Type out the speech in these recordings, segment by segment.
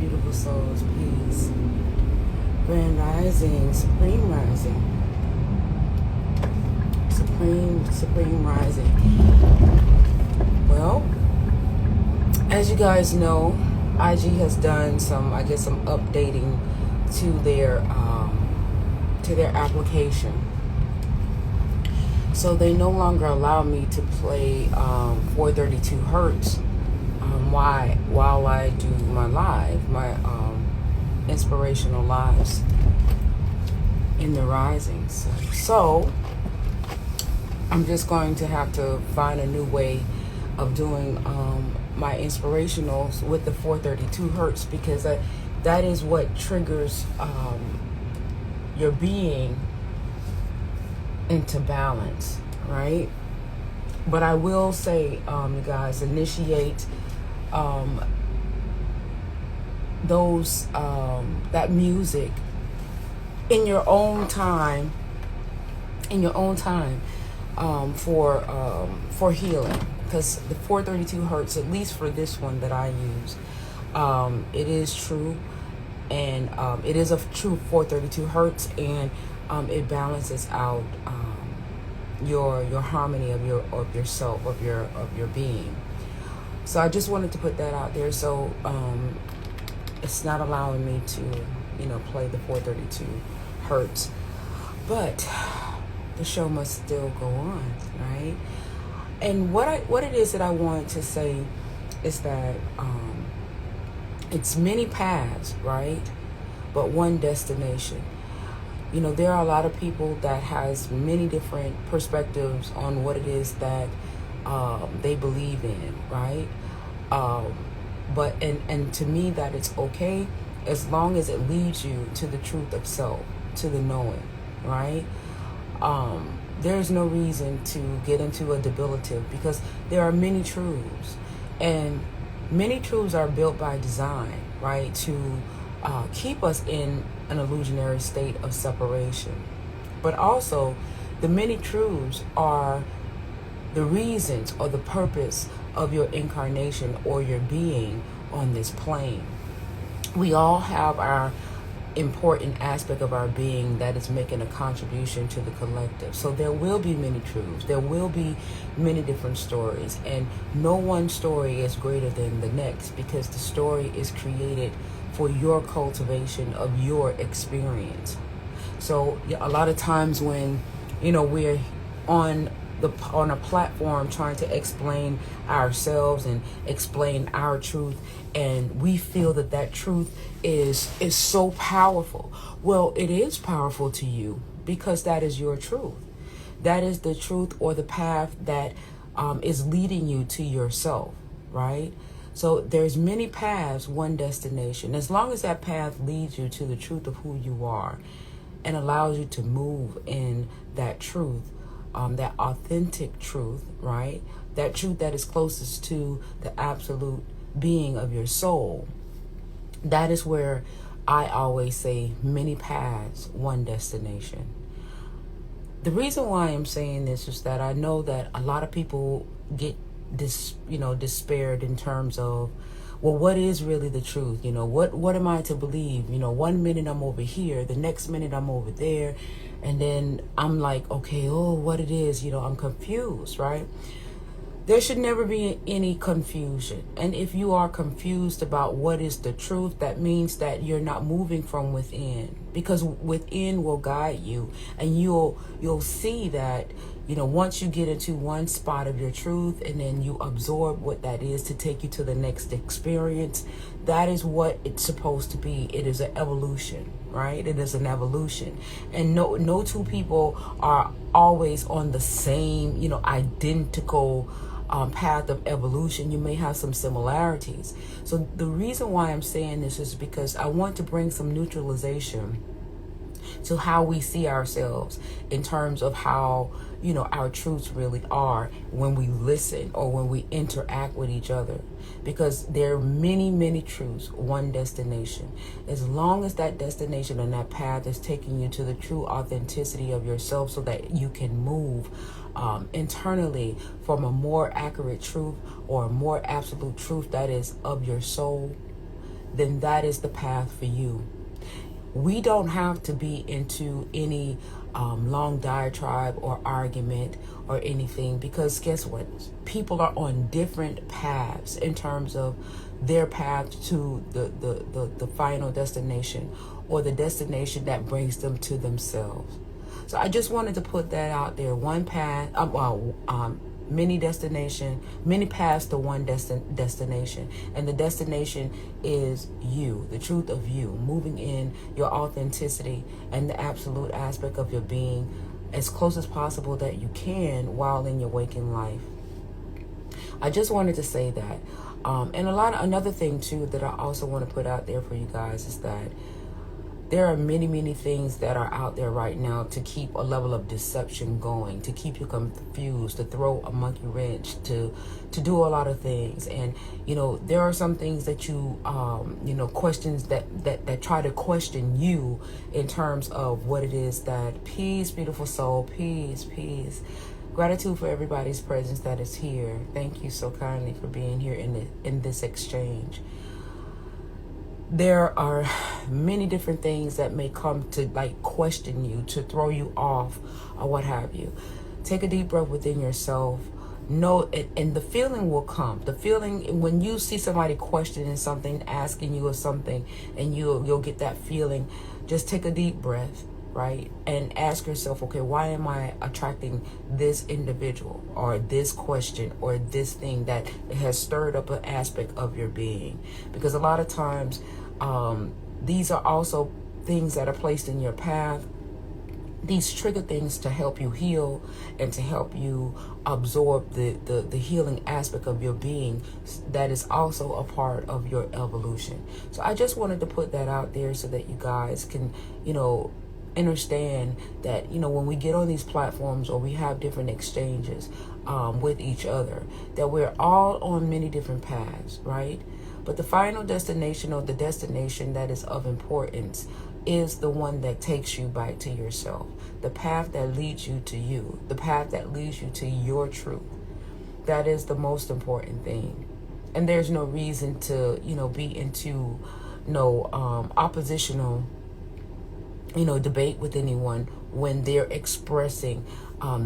beautiful souls, peace. Grand rising, supreme rising. Supreme rising. Well, as you guys know, IG has done some updating to their application. So they no longer allow me to play 432 hertz while I do my inspirational lives in the risings. So I'm just going to have to find a new way of doing my inspirationals with the 432 hertz, because that is what triggers your being into balance, right? But I will say, you guys, initiate that music in your own time, for healing, because the 432 hertz, at least for this one that I use, it is true, and it is a true 432 hertz, and it balances out your harmony of yourself, of your being. So I just wanted to put that out there. So it's not allowing me to play the 432 hertz, but the show must still go on, right? And what it is that I want to say is that it's many paths, right, but one destination. There are a lot of people that has many different perspectives on what it is that they believe in, right? But to me, that it's okay as long as it leads you to the truth of self, to the knowing, right? There's no reason to get into a debilative, because there are many truths, and many truths are built by design, right, to keep us in an illusionary state of separation. But also, the many truths are the reasons or the purpose of your incarnation or your being on this plane. We all have our important aspect of our being that is making a contribution to the collective. So there will be many truths. There will be many different stories, and no one story is greater than the next, because the story is created for your cultivation of your experience. So a lot of times when we're on a platform trying to explain ourselves and explain our truth, and we feel that truth is so powerful. Well, it is powerful to you because that is your truth. That is the truth, or the path that is leading you to yourself, right? So there's many paths, one destination. As long as that path leads you to the truth of who you are and allows you to move in that truth, that authentic truth, right? That truth that is closest to the absolute being of your soul. That is where I always say many paths, one destination. The reason why I'm saying this is that I know that a lot of people get despaired in terms of, well, what is really the truth? What am I to believe? 1 minute I'm over here, the next minute I'm over there, and then I'm like, okay, what it is, I'm confused, right? There should never be any confusion. And if you are confused about what is the truth, that means that you're not moving from within, because within will guide you, and you'll see that, once you get into one spot of your truth and then you absorb what that is to take you to the next experience, that is what it's supposed to be. It is an evolution, right? It is an evolution. And no two people are always on the same, identical path of evolution. You may have some similarities. So the reason why I'm saying this is because I want to bring some neutralization to how we see ourselves in terms of how, our truths really are when we listen or when we interact with each other. Because there are many, many truths, one destination. As long as that destination and that path is taking you to the true authenticity of yourself, so that you can move internally from a more accurate truth or a more absolute truth that is of your soul, then that is the path for you. We don't have to be into any long diatribe or argument or anything, because guess what? People are on different paths in terms of their path to the final destination, or the destination that brings them to themselves. So I just wanted to put that out there. One path, many paths to one destination, and the destination is you, the truth of you, moving in your authenticity and the absolute aspect of your being as close as possible that you can while in your waking life. I just wanted to say that. And another thing too that I also want to put out there for you guys is that there are many, many things that are out there right now to keep a level of deception going, to keep you confused, to throw a monkey wrench, to do a lot of things. And, there are some things that questions that try to question you in terms of what it is that, peace, beautiful soul, peace, peace. Gratitude for everybody's presence that is here. Thank you so kindly for being here in this exchange. There are many different things that may come to question you, to throw you off, or what have you. Take a deep breath within yourself. Know it, and the feeling will come. The feeling when you see somebody questioning something, asking you or something, and you'll get that feeling. Just take a deep breath, right? And ask yourself, okay, why am I attracting this individual or this question or this thing that has stirred up an aspect of your being? Because a lot of times, these are also things that are placed in your path. These trigger things to help you heal and to help you absorb the healing aspect of your being that is also a part of your evolution. So I just wanted to put that out there so that you guys can, understand that, when we get on these platforms or we have different exchanges with each other, that we're all on many different paths, right? But the final destination, or the destination that is of importance, is the one that takes you back to yourself. The path that leads you to you. The path that leads you to your truth. That is the most important thing. And there's no reason to, be into oppositional, debate with anyone when they're expressing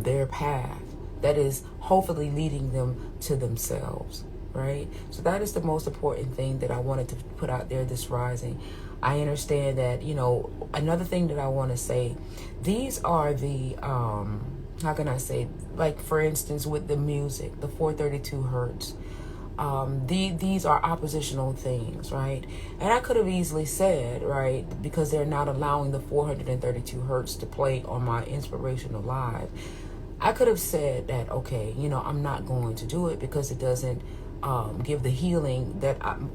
their path that is hopefully leading them to themselves. Right? So that is the most important thing that I wanted to put out there this rising. I understand that, another thing that I want to say, these are the, how can I say, like, for instance, with the music, the 432 hertz, these are oppositional things, right? And I could have easily said, right, because they're not allowing the 432 hertz to play on my Inspirational Live, I could have said that, okay, I'm not going to do it because it doesn't give the healing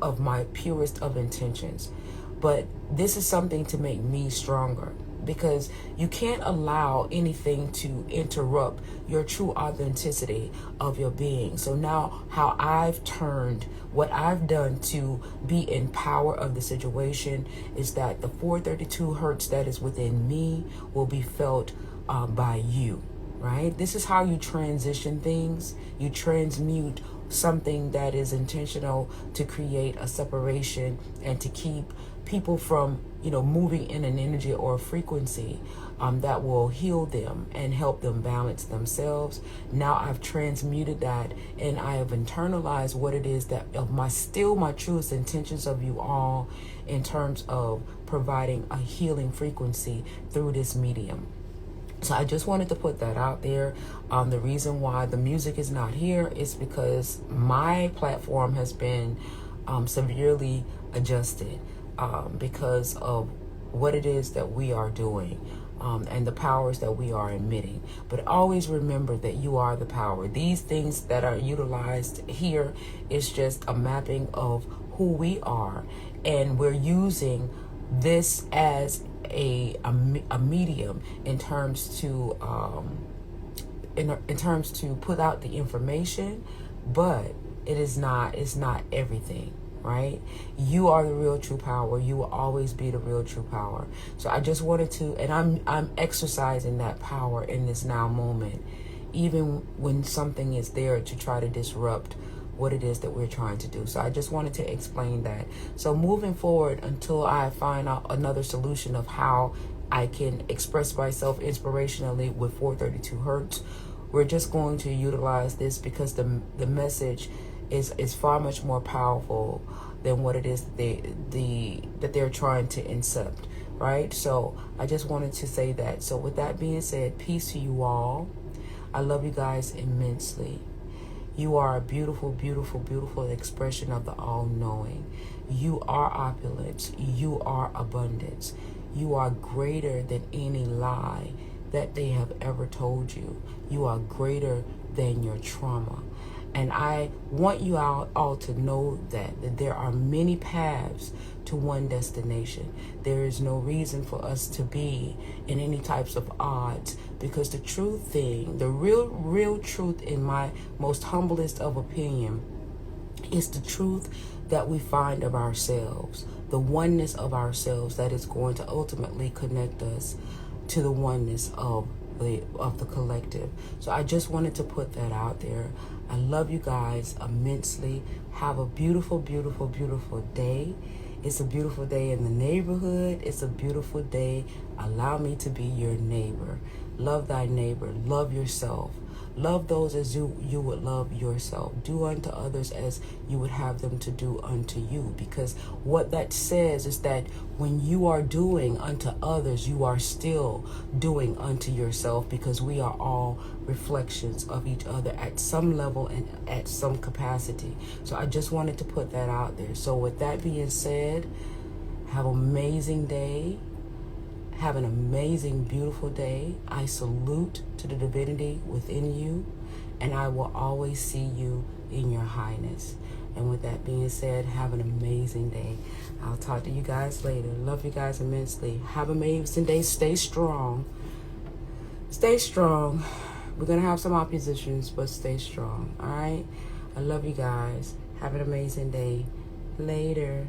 of my purest of intentions. But this is something to make me stronger, because you can't allow anything to interrupt your true authenticity of your being. So now how I've turned what I've done to be in power of the situation is that the 432 hertz that is within me will be felt by you, right? This is how you transition things. You transmute something that is intentional to create a separation and to keep people from, moving in an energy or a frequency that will heal them and help them balance themselves. Now I've transmuted that, and I have internalized what it is that of my truest intentions of you all in terms of providing a healing frequency through this medium. So I just wanted to put that out there. The reason why the music is not here is because my platform has been severely adjusted because of what it is that we are doing and the powers that we are emitting. But always remember that you are the power. These things that are utilized here is just a mapping of who we are, and we're using this as a medium in terms to put out the information, but it's not everything, right? You are the real true power. You will always be the real true power. So I just wanted to, and I'm exercising that power in this now moment, even when something is there to try to disrupt what it is that we're trying to do. So I just wanted to explain that. So moving forward, until I find out another solution of how I can express myself inspirationally with 432 hertz, we're just going to utilize this because the message is far much more powerful than what it is that they're trying to incept, right? So I just wanted to say that. So with that being said, peace to you all. I love you guys immensely. You are a beautiful, beautiful, beautiful expression of the all-knowing. You are opulence. You are abundance. You are greater than any lie that they have ever told you. You are greater than your trauma. And I want you all to know that there are many paths to one destination. There is no reason for us to be in any types of odds, because the true thing, the real truth, in my most humblest of opinion, is the truth that we find of ourselves, the oneness of ourselves that is going to ultimately connect us to the oneness of the collective. So I just wanted to put that out there. I love you guys immensely. Have a beautiful, beautiful, beautiful day. It's a beautiful day in the neighborhood. It's a beautiful day. Allow me to be your neighbor. Love thy neighbor. Love yourself. Love those as you would love yourself. Do unto others as you would have them to do unto you. Because what that says is that when you are doing unto others, you are still doing unto yourself, because we are all reflections of each other at some level and at some capacity. So I just wanted to put that out there. So with that being said, have an amazing day. Have an amazing, beautiful day. I salute to the divinity within you, and I will always see you in your highness. And with that being said, have an amazing day. I'll talk to you guys later. Love you guys immensely. Have an amazing day. Stay strong. Stay strong. We're going to have some oppositions, but stay strong. All right? I love you guys. Have an amazing day. Later.